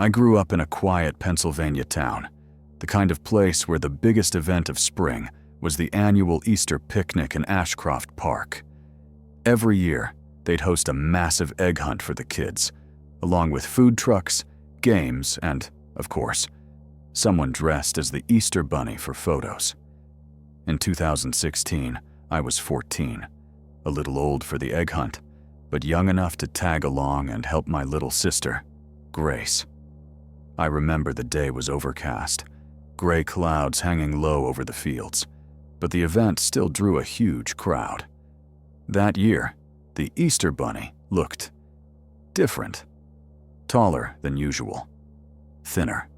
I grew up in a quiet Pennsylvania town, the kind of place where the biggest event of spring was the annual Easter picnic in Ashcroft Park. Every year, they'd host a massive egg hunt for the kids, along with food trucks, games, and, of course, someone dressed as the Easter Bunny for photos. In 2016, I was 14, a little old for the egg hunt, but young enough to tag along and help my little sister, Grace. I remember the day was overcast, gray clouds hanging low over the fields, but the event still drew a huge crowd. That year, the Easter Bunny looked different. Taller than usual, thinner.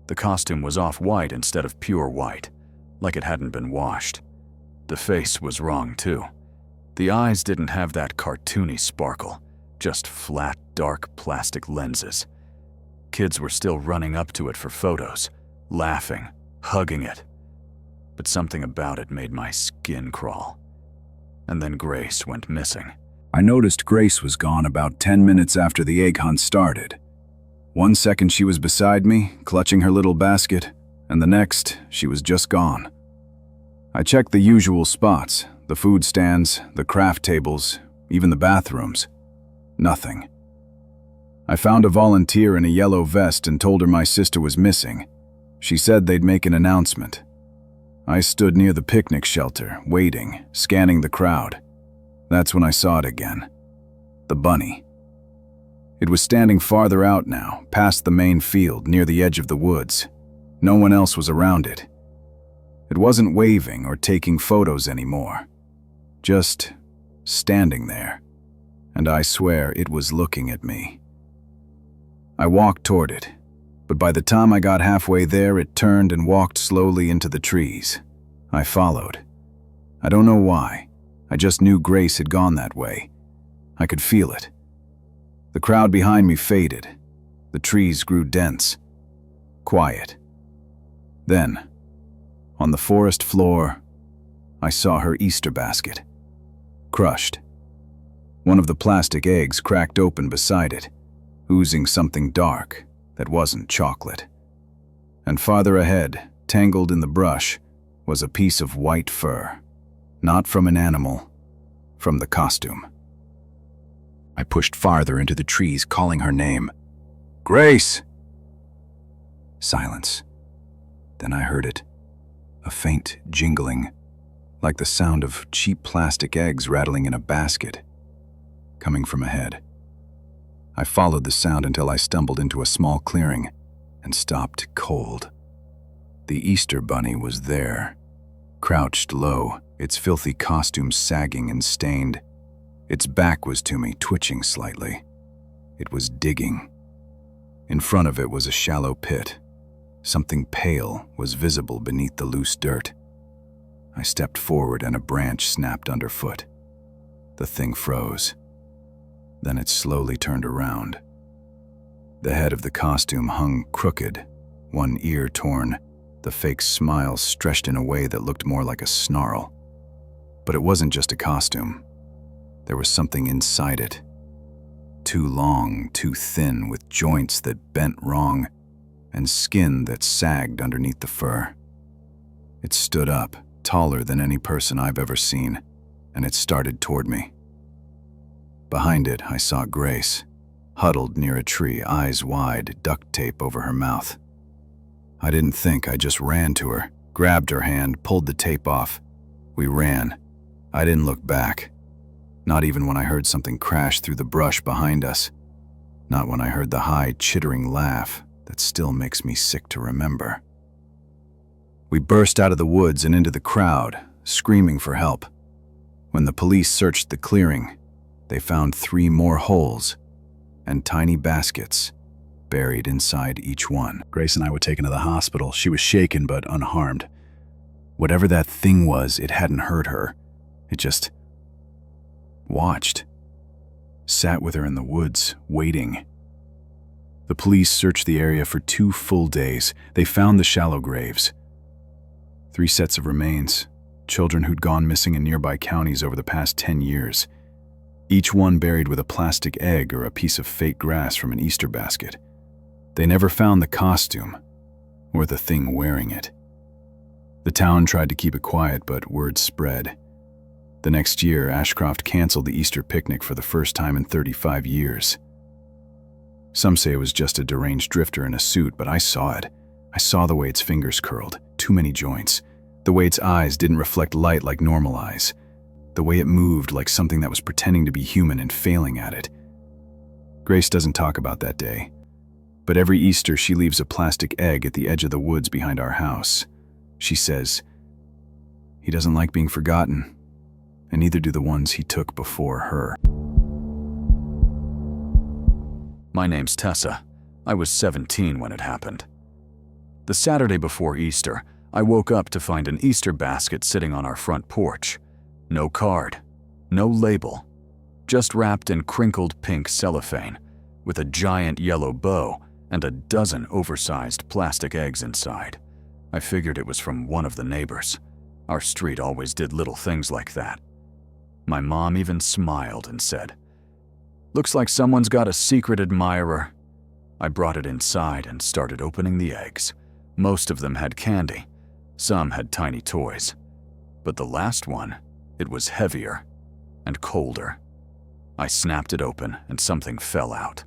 The costume was off-white instead of pure white, like it hadn't been washed. The face was wrong too. The eyes didn't have that cartoony sparkle, just flat, dark plastic lenses. Kids were still running up to it for photos, laughing, hugging it. But something about it made my skin crawl. And then Grace went missing. I noticed Grace was gone about 10 minutes after the egg hunt started. 1 second she was beside me, clutching her little basket, and the next, she was just gone. I checked the usual spots, the food stands, the craft tables, even the bathrooms. Nothing. I found a volunteer in a yellow vest and told her my sister was missing. She said they'd make an announcement. I stood near the picnic shelter, waiting, scanning the crowd. That's when I saw it again. The bunny. It was standing farther out now, past the main field, near the edge of the woods. No one else was around it. It wasn't waving or taking photos anymore. Just standing there. And I swear it was looking at me. I walked toward it, but by the time I got halfway there, it turned and walked slowly into the trees. I followed. I don't know why. I just knew Grace had gone that way. I could feel it. The crowd behind me faded. The trees grew dense. Quiet. Then, on the forest floor, I saw her Easter basket. Crushed. One of the plastic eggs cracked open beside it, oozing something dark that wasn't chocolate. And farther ahead, tangled in the brush, was a piece of white fur. Not from an animal, from the costume. I pushed farther into the trees, calling her name. Grace! Silence. Then I heard it. A faint jingling, like the sound of cheap plastic eggs rattling in a basket, coming from ahead. I followed the sound until I stumbled into a small clearing and stopped cold. The Easter Bunny was there, crouched low, its filthy costume sagging and stained. Its back was to me, twitching slightly. It was digging. In front of it was a shallow pit. Something pale was visible beneath the loose dirt. I stepped forward and a branch snapped underfoot. The thing froze. Then it slowly turned around. The head of the costume hung crooked, one ear torn, the fake smile stretched in a way that looked more like a snarl. But it wasn't just a costume. There was something inside it. Too long, too thin, with joints that bent wrong, and skin that sagged underneath the fur. It stood up, taller than any person I've ever seen, and it started toward me. Behind it, I saw Grace, huddled near a tree, eyes wide, duct tape over her mouth. I didn't think, I just ran to her, grabbed her hand, pulled the tape off. We ran. I didn't look back. Not even when I heard something crash through the brush behind us. Not when I heard the high, chittering laugh that still makes me sick to remember. We burst out of the woods and into the crowd, screaming for help. When the police searched the clearing, they found 3 more holes and tiny baskets buried inside each one. Grace and I were taken to the hospital. She was shaken but unharmed. Whatever that thing was, it hadn't hurt her. It just watched. Sat with her in the woods, waiting. The police searched the area for 2 full days. They found the shallow graves. 3 sets of remains, children who'd gone missing in nearby counties over the past 10 years. Each one buried with a plastic egg or a piece of fake grass from an Easter basket. They never found the costume or the thing wearing it. The town tried to keep it quiet, but word spread. The next year, Ashcroft canceled the Easter picnic for the first time in 35 years. Some say it was just a deranged drifter in a suit, but I saw it. I saw the way its fingers curled, too many joints, the way its eyes didn't reflect light like normal eyes, the way it moved like something that was pretending to be human and failing at it. Grace doesn't talk about that day, but every Easter she leaves a plastic egg at the edge of the woods behind our house. She says, "He doesn't like being forgotten, and neither do the ones he took before her." My name's Tessa. I was 17 when it happened. The Saturday before Easter, I woke up to find an Easter basket sitting on our front porch. No card, no label, just wrapped in crinkled pink cellophane, with a giant yellow bow and a dozen oversized plastic eggs inside. I figured it was from one of the neighbors. Our street always did little things like that. My mom even smiled and said, "Looks like someone's got a secret admirer." I brought it inside and started opening the eggs. Most of them had candy. Some had tiny toys. But the last one, it was heavier and colder. I snapped it open and something fell out,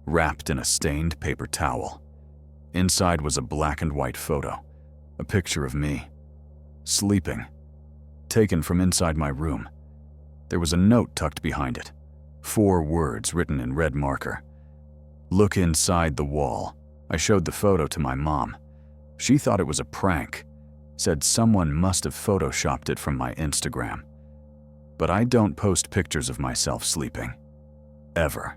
wrapped in a stained paper towel. Inside was a black and white photo, a picture of me, sleeping, taken from inside my room. There was a note tucked behind it, 4 words written in red marker. "Look inside the wall." I showed the photo to my mom. She thought it was a prank, said someone must have photoshopped it from my Instagram. But I don't post pictures of myself sleeping. Ever.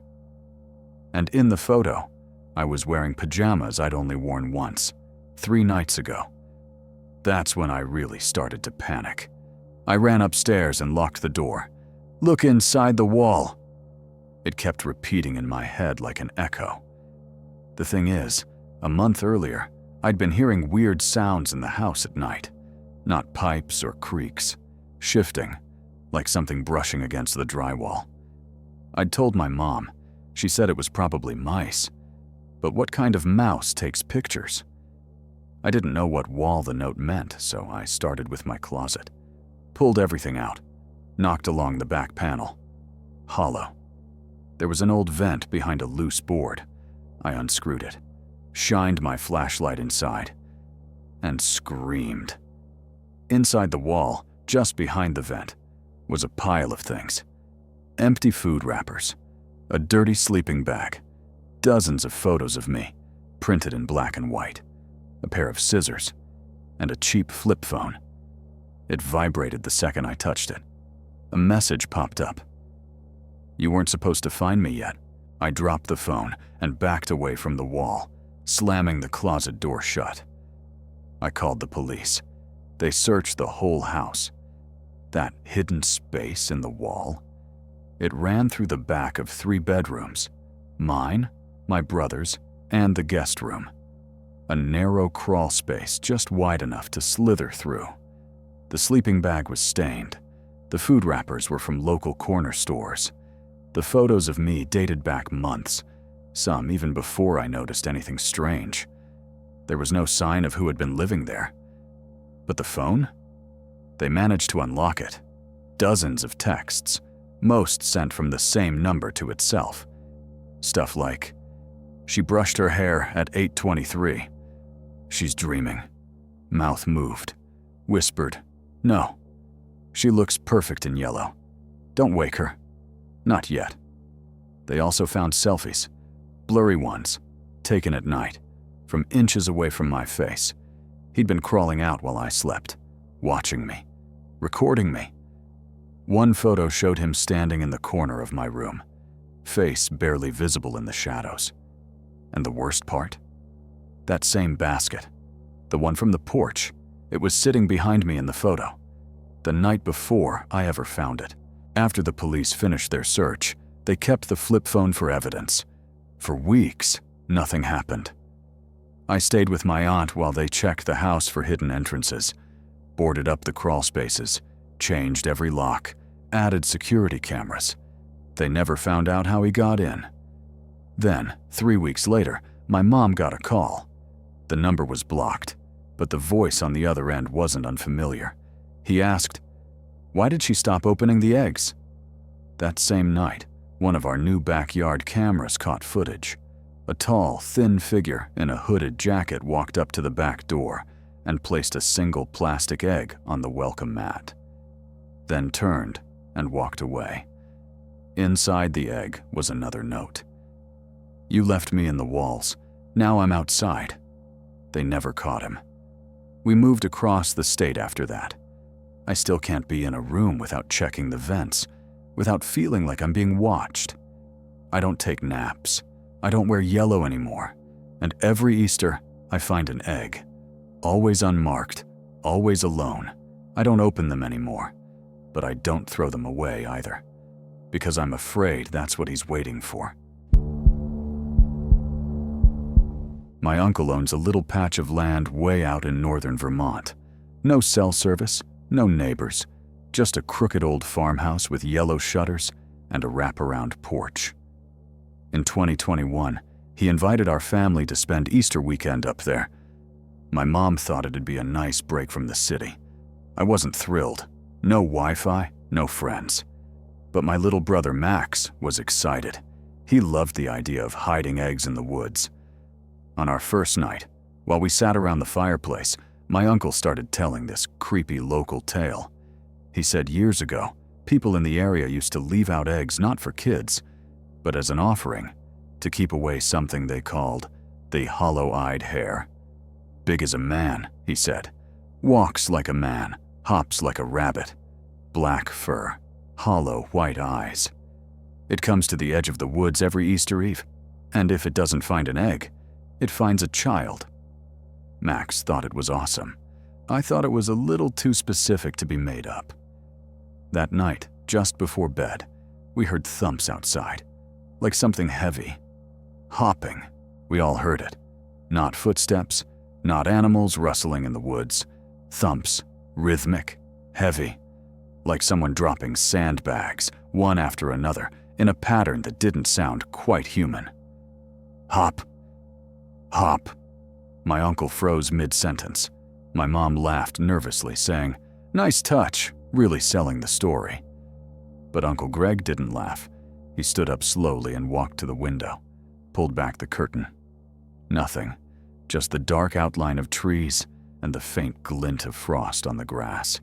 And in the photo, I was wearing pajamas I'd only worn once, 3 nights ago. That's when I really started to panic. I ran upstairs and locked the door. "Look inside the wall." It kept repeating in my head like an echo. The thing is, a month earlier, I'd been hearing weird sounds in the house at night. Not pipes or creaks, shifting, like something brushing against the drywall. I'd told my mom. She said it was probably mice. But what kind of mouse takes pictures? I didn't know what wall the note meant, so I started with my closet. Pulled everything out, knocked along the back panel. Hollow. There was an old vent behind a loose board. I unscrewed it, shined my flashlight inside, and screamed. Inside the wall, just behind the vent, was a pile of things. Empty food wrappers, a dirty sleeping bag, dozens of photos of me, printed in black and white, a pair of scissors, and a cheap flip phone. It vibrated the second I touched it. A message popped up. "You weren't supposed to find me yet." I dropped the phone and backed away from the wall, slamming the closet door shut. I called the police. They searched the whole house. That hidden space in the wall, it ran through the back of 3 bedrooms, mine, my brother's, and the guest room. A narrow crawl space just wide enough to slither through. The sleeping bag was stained. The food wrappers were from local corner stores. The photos of me dated back months, some even before I noticed anything strange. There was no sign of who had been living there. But the phone? They managed to unlock it. Dozens of texts, most sent from the same number to itself. Stuff like, "She brushed her hair at 8:23. She's dreaming." Mouth moved. Whispered, "No. She looks perfect in yellow. Don't wake her. Not yet." They also found selfies, blurry ones, taken at night, from inches away from my face. He'd been crawling out while I slept, watching me, recording me. One photo showed him standing in the corner of my room, face barely visible in the shadows. And the worst part? That same basket, the one from the porch, it was sitting behind me in the photo, the night before I ever found it. After the police finished their search, they kept the flip phone for evidence. For weeks, nothing happened. I stayed with my aunt while they checked the house for hidden entrances, boarded up the crawl spaces, changed every lock, added security cameras. They never found out how he got in. Then, 3 weeks later, my mom got a call. The number was blocked, but the voice on the other end wasn't unfamiliar. He asked, "Why did she stop opening the eggs?" That same night, one of our new backyard cameras caught footage. A tall, thin figure in a hooded jacket walked up to the back door and placed a single plastic egg on the welcome mat, then turned and walked away. Inside the egg was another note. "You left me in the walls. Now I'm outside." They never caught him. We moved across the state after that. I still can't be in a room without checking the vents, without feeling like I'm being watched. I don't take naps. I don't wear yellow anymore. And every Easter, I find an egg. Always unmarked, always alone. I don't open them anymore. But I don't throw them away either, because I'm afraid that's what he's waiting for. My uncle owns a little patch of land way out in northern Vermont. No cell service, no neighbors, just a crooked old farmhouse with yellow shutters and a wraparound porch. In 2021, he invited our family to spend Easter weekend up there. My mom thought it'd be a nice break from the city. I wasn't thrilled. No Wi-Fi, no friends. But my little brother Max was excited. He loved the idea of hiding eggs in the woods. On our first night, while we sat around the fireplace, my uncle started telling this creepy local tale. He said years ago, people in the area used to leave out eggs not for kids, but as an offering, to keep away something they called the hollow-eyed hare. Big as a man, he said. Walks like a man, hops like a rabbit. Black fur, hollow white eyes. It comes to the edge of the woods every Easter Eve, and if it doesn't find an egg, it finds a child. Max thought it was awesome. I thought it was a little too specific to be made up. That night, just before bed, we heard thumps outside, like something heavy. Hopping. We all heard it. Not footsteps, not animals rustling in the woods. Thumps, rhythmic, heavy, like someone dropping sandbags, one after another, in a pattern that didn't sound quite human. Hop. Hop. My uncle froze mid-sentence. My mom laughed nervously, saying, "Nice touch, really selling the story." But Uncle Greg didn't laugh. He stood up slowly and walked to the window, pulled back the curtain. Nothing, just the dark outline of trees and the faint glint of frost on the grass.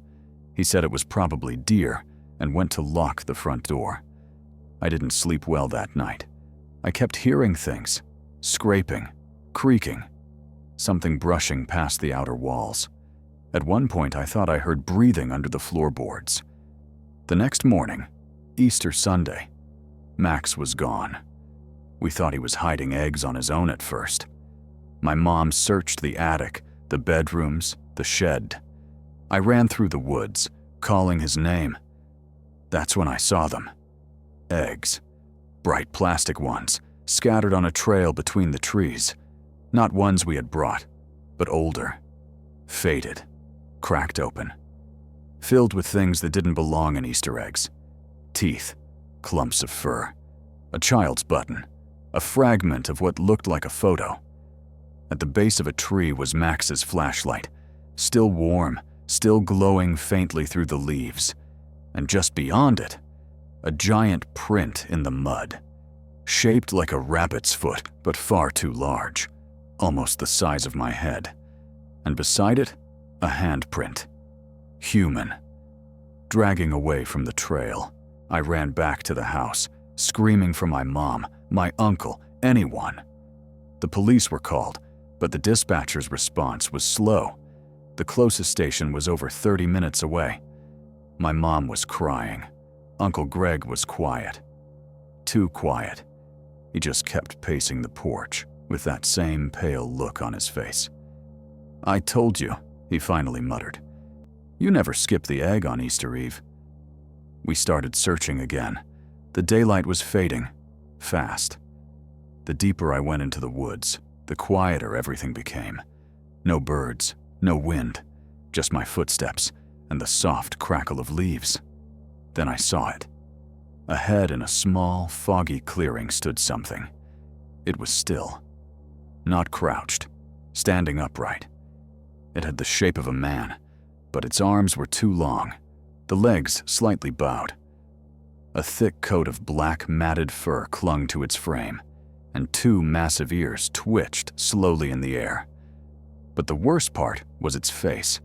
He said it was probably deer and went to lock the front door. I didn't sleep well that night. I kept hearing things, scraping, creaking, something brushing past the outer walls. At one point, I thought I heard breathing under the floorboards. The next morning, Easter Sunday, Max was gone. We thought he was hiding eggs on his own at first. My mom searched the attic, the bedrooms, the shed. I ran through the woods, calling his name. That's when I saw them. Eggs. Bright plastic ones, scattered on a trail between the trees. Not ones we had brought, but older. Faded. Cracked open. Filled with things that didn't belong in Easter eggs. Teeth. Clumps of fur. A child's button. A fragment of what looked like a photo. At the base of a tree was Max's flashlight. Still warm, still glowing faintly through the leaves. And just beyond it, a giant print in the mud. Shaped like a rabbit's foot, but far too large. Almost the size of my head. And beside it, a handprint. Human. Dragging away from the trail, I ran back to the house, screaming for my mom, my uncle, anyone. The police were called, but the dispatcher's response was slow. The closest station was over 30 minutes away. My mom was crying. Uncle Greg was quiet. Too quiet. He just kept pacing the porch with that same pale look on his face. "I told you," he finally muttered. "You never skip the egg on Easter Eve." We started searching again. The daylight was fading, fast. The deeper I went into the woods, the quieter everything became. No birds, no wind, just my footsteps and the soft crackle of leaves. Then I saw it. Ahead in a small, foggy clearing stood something. It was still. not crouched, standing upright. It had the shape of a man, but its arms were too long, the legs slightly bowed. A thick coat of black matted fur clung to its frame, and two massive ears twitched slowly in the air. But the worst part was its face.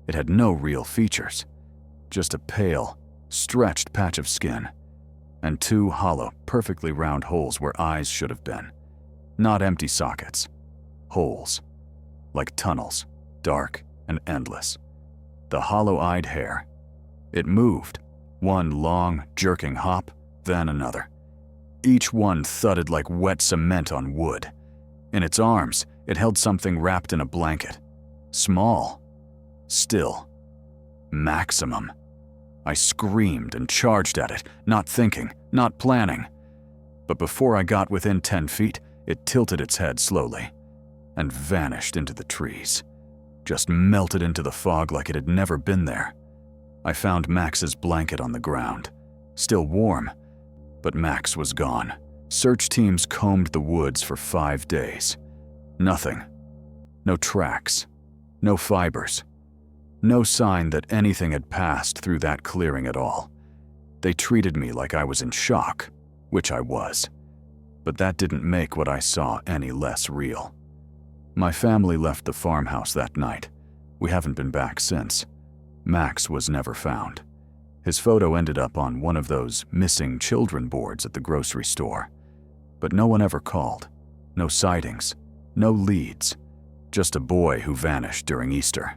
It had no real features, just a pale, stretched patch of skin, and two hollow, perfectly round holes where eyes should have been. Not empty sockets. Holes. Like tunnels, dark and endless. The hollow-eyed hair. It moved, one long, jerking hop, then another. Each one thudded like wet cement on wood. In its arms, it held something wrapped in a blanket. Small. Still. Maximum. I screamed and charged at it, not thinking, not planning. But before I got within 10 feet, it tilted its head slowly and vanished into the trees. Just melted into the fog like it had never been there. I found Max's blanket on the ground, still warm, but Max was gone. Search teams combed the woods for 5 days. Nothing. No tracks. No fibers. No sign that anything had passed through that clearing at all. They treated me like I was in shock, which I was. But that didn't make what I saw any less real. My family left the farmhouse that night. We haven't been back since. Max was never found. His photo ended up on one of those missing children boards at the grocery store. But no one ever called. No sightings. No leads. Just a boy who vanished during Easter.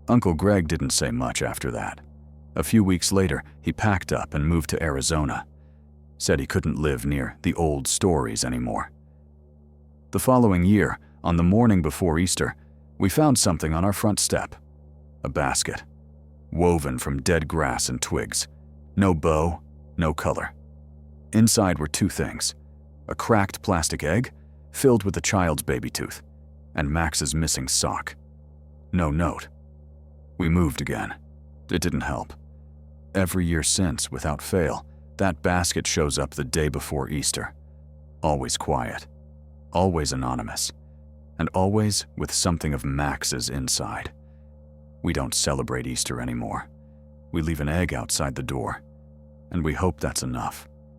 Uncle Greg didn't say much after that. A few weeks later, he packed up and moved to Arizona. Said he couldn't live near the old stories anymore. The following year, on the morning before Easter, we found something on our front step. A basket, woven from dead grass and twigs. No bow, no color. Inside were two things: a cracked plastic egg filled with a child's baby tooth, and Max's missing sock. No note. We moved again. It didn't help. Every year since, without fail, that basket shows up the day before Easter. Always quiet. Always anonymous. And always with something of Max's inside. We don't celebrate Easter anymore. We leave an egg outside the door, and we hope that's enough.